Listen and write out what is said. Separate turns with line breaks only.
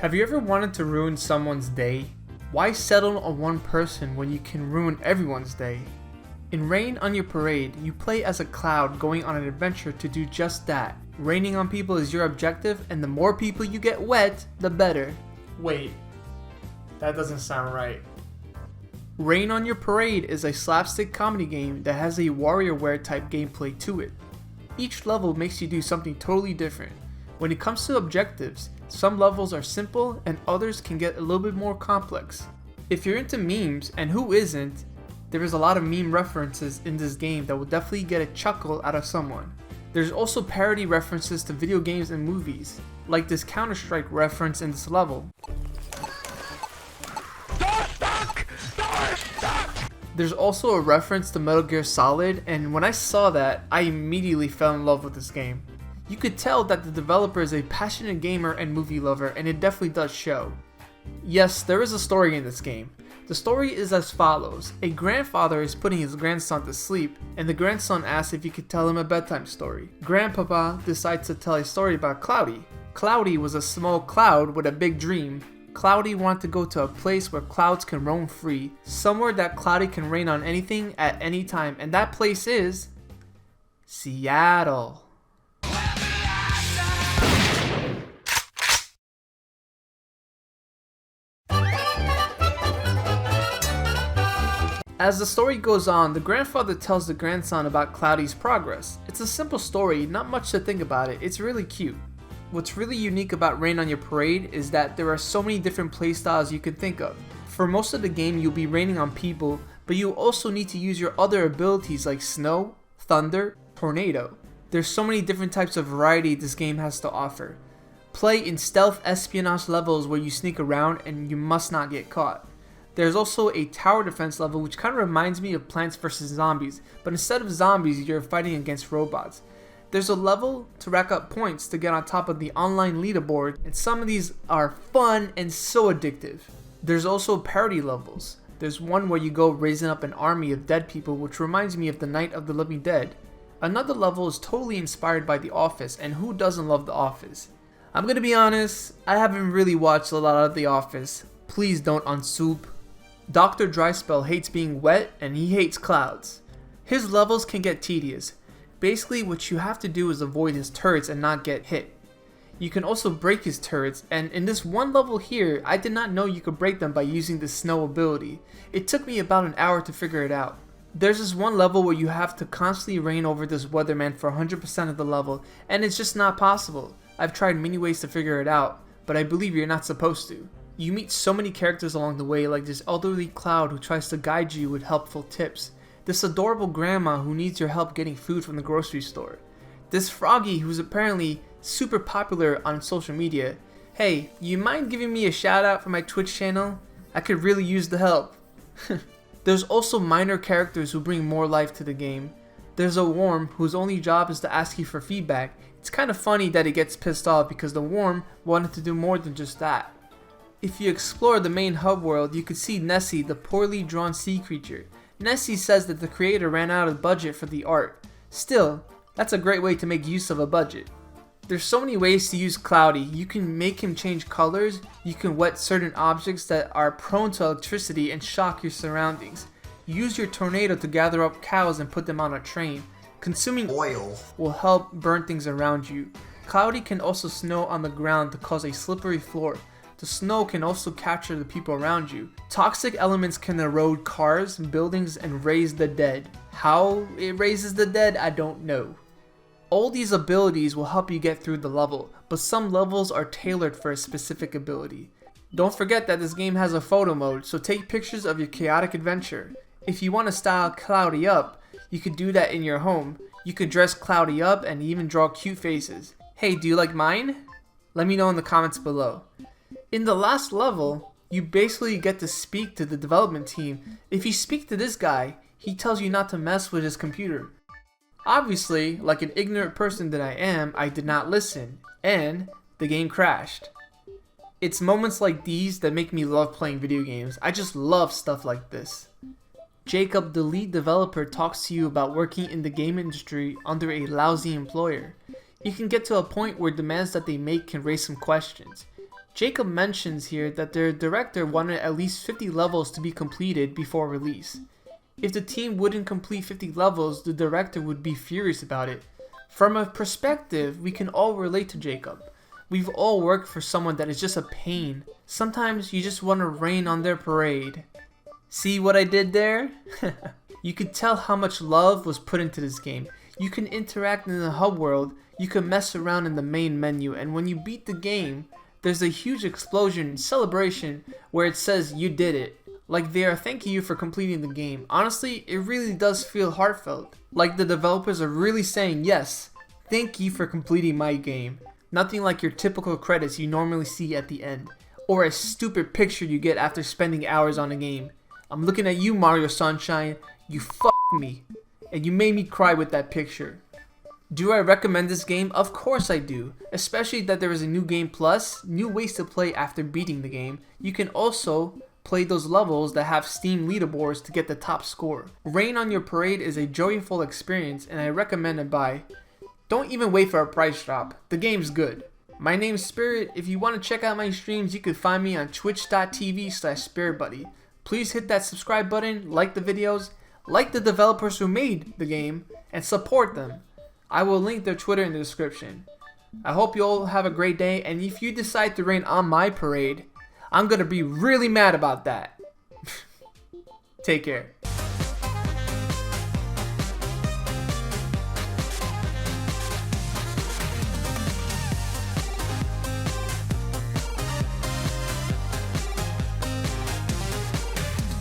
Have you ever wanted to ruin someone's day? Why settle on one person when you can ruin everyone's day? In Rain on Your Parade, you play as a cloud going on an adventure to do just that. Raining on people is your objective, and the more people you get wet, the better. Wait, that doesn't sound right. Rain on Your Parade is a slapstick comedy game that has a WarioWare type gameplay to it. Each level makes you do something totally different. When it comes to objectives, some levels are simple and others can get a little bit more complex. If you're into memes, and who isn't, there is a lot of meme references in this game that will definitely get a chuckle out of someone. There's also parody references to video games and movies, like this Counter-Strike reference in this level. There's also a reference to Metal Gear Solid, and when I saw that, I immediately fell in love with this game. You could tell that the developer is a passionate gamer and movie lover, and it definitely does show. Yes, there is a story in this game. The story is as follows. A grandfather is putting his grandson to sleep, and the grandson asks if he could tell him a bedtime story. Grandpapa decides to tell a story about Cloudy. Cloudy was a small cloud with a big dream. Cloudy wanted to go to a place where clouds can roam free, somewhere that Cloudy can rain on anything at any time, and that place is Seattle. As the story goes on, the grandfather tells the grandson about Cloudy's progress. It's a simple story, not much to think about it, it's really cute. What's really unique about Rain on Your Parade is that there are so many different playstyles you can think of. For most of the game you'll be raining on people, but you also need to use your other abilities like snow, thunder, tornado. There's so many different types of variety this game has to offer. Play in stealth espionage levels where you sneak around and you must not get caught. There's also a tower defense level which kind of reminds me of Plants vs Zombies, but instead of zombies you're fighting against robots. There's a level to rack up points to get on top of the online leaderboard, and some of these are fun and so addictive. There's also parody levels. There's one where you go raising up an army of dead people, which reminds me of the Night of the Living Dead. Another level is totally inspired by The Office, and who doesn't love The Office? I'm gonna be honest, I haven't really watched a lot of The Office. Please don't unsoup. Dr. Dryspell hates being wet and he hates clouds. His levels can get tedious. Basically what you have to do is avoid his turrets and not get hit. You can also break his turrets, and in this one level here, I did not know you could break them by using the snow ability. It took me about an hour to figure it out. There's this one level where you have to constantly reign over this weatherman for 100% of the level, and it's just not possible. I've tried many ways to figure it out, but I believe you're not supposed to. You meet so many characters along the way, like this elderly cloud who tries to guide you with helpful tips. This adorable grandma who needs your help getting food from the grocery store. This froggy who's apparently super popular on social media. Hey, you mind giving me a shout out for my Twitch channel? I could really use the help. There's also minor characters who bring more life to the game. There's a worm whose only job is to ask you for feedback. It's kind of funny that it gets pissed off because the worm wanted to do more than just that. If you explore the main hub world, you could see Nessie, the poorly drawn sea creature. Nessie says that the creator ran out of budget for the art. Still, that's a great way to make use of a budget. There's so many ways to use Cloudy. You can make him change colors, you can wet certain objects that are prone to electricity and shock your surroundings. Use your tornado to gather up cows and put them on a train. Consuming oil will help burn things around you. Cloudy can also snow on the ground to cause a slippery floor. The snow can also capture the people around you. Toxic elements can erode cars, buildings, and raise the dead. How it raises the dead, I don't know. All these abilities will help you get through the level, but some levels are tailored for a specific ability. Don't forget that this game has a photo mode, so take pictures of your chaotic adventure. If you want to style Cloudy up, you could do that in your home. You could dress Cloudy up and even draw cute faces. Hey, do you like mine? Let me know in the comments below. In the last level, you basically get to speak to the development team. If you speak to this guy, he tells you not to mess with his computer. Obviously, like an ignorant person that I am, I did not listen, and the game crashed. It's moments like these that make me love playing video games. I just love stuff like this. Jacob, the lead developer, talks to you about working in the game industry under a lousy employer. You can get to a point where demands that they make can raise some questions. Jacob mentions here that their director wanted at least 50 levels to be completed before release. If the team wouldn't complete 50 levels, the director would be furious about it. From a perspective, we can all relate to Jacob. We've all worked for someone that is just a pain. Sometimes you just want to rain on their parade. See what I did there? You could tell how much love was put into this game. You can interact in the hub world, you can mess around in the main menu, and when you beat the game, there's a huge explosion celebration where it says you did it. Like they are thanking you for completing the game. Honestly, it really does feel heartfelt. Like the developers are really saying, yes, thank you for completing my game. Nothing like your typical credits you normally see at the end, or a stupid picture you get after spending hours on a game. I'm looking at you, Mario Sunshine. You f***ed me, and you made me cry with that picture. Do I recommend this game? Of course I do, especially that there is a new game plus, new ways to play after beating the game. You can also play those levels that have Steam leaderboards to get the top score. Rain on your parade is a joyful experience and I recommend a buy. Don't even wait for a price drop, the game's good. My name's Spirit. If you want to check out my streams, you can find me on twitch.tv/SpiritBuddy. Please hit that subscribe button, like the videos, like the developers who made the game, and support them. I will link their Twitter in the description. I hope you all have a great day, and if you decide to rain on my parade, I'm gonna be really mad about that. Take care.